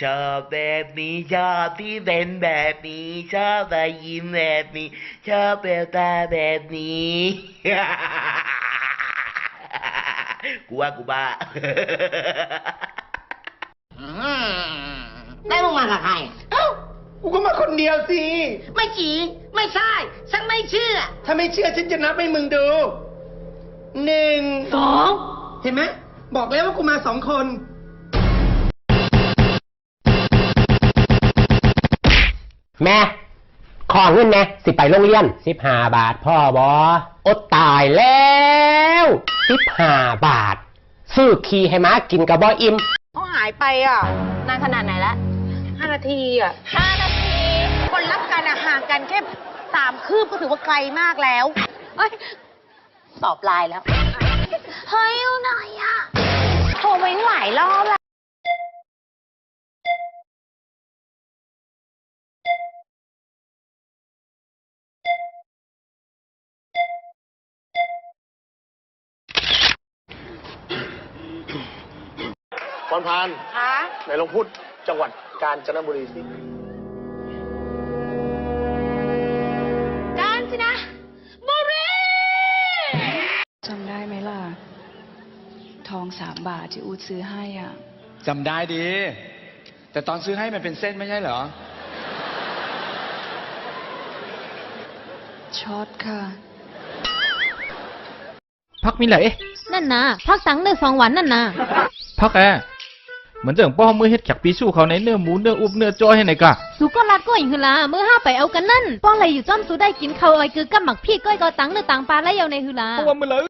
ชอบแบบนี้ชอบที่เป็นแบบนี้ชอบได้ยินแบบนี้ชอบแววตาแบบนี้ กูว่ากูบ้า ได้ลงมากับใคร เอ้ากูก็มาคนเดียวสิ ไม่จริงไม่ใช่ฉันไม่เชื่อ ถ้าไม่เชื่อฉันจะนับให้มึงดู 1 2 เห็นไหมบอกแล้วว่ากูมา2 คน แม่ขอเงินแม่สิไปโรงเรียน15 บาทพ่อบออดตายแล้ว15 บาทซื้อขี้ให้ม้ากินกับบออิ่ม เขาหายไปอ่ะ นานขนาดไหนแล้ว 5 นาทีอ่ะ 5 นาที คนรักกันอะห่างกันแค่3 คืบก็ถือว่าไกลมากแล้ว เอ้ยตอบไลน์แล้ว เฮ้ยอยู่ไหนอ่ะ โทรไปหลายรอบแล้ว พรพาน คะ ไหนลองพูดจังหวัดกาญจนบุรีสิ กาญจนบุรี จำได้ไหมล่ะ ทอง3 บาทที่อูดซื้อให้อ่ะ จำได้ดี แต่ตอนซื้อให้มันเป็นเส้นไม่ใช่เหรอ ช็อตค่ะ พักมีไหล นั่นนะพักตังค์1-2 วันนั่นนะ พักเหมือนเรื่องป้อมือเฮ็ดขักปีสู้เขาในเนื้อหมูเนื้ออุบเนื้อจ้อยให้ไหนกะ สูก็รัดก็อย่างคือละเมื่อห้าไปเอากันนั่นป้องอะไรอยู่จ้อมสูได้กินเขาวไอ้คือกับหมักพี่ก้อยก็ตังค์หรือตังปลาแล้วเอาในคือละ เพราะว่ามือเลย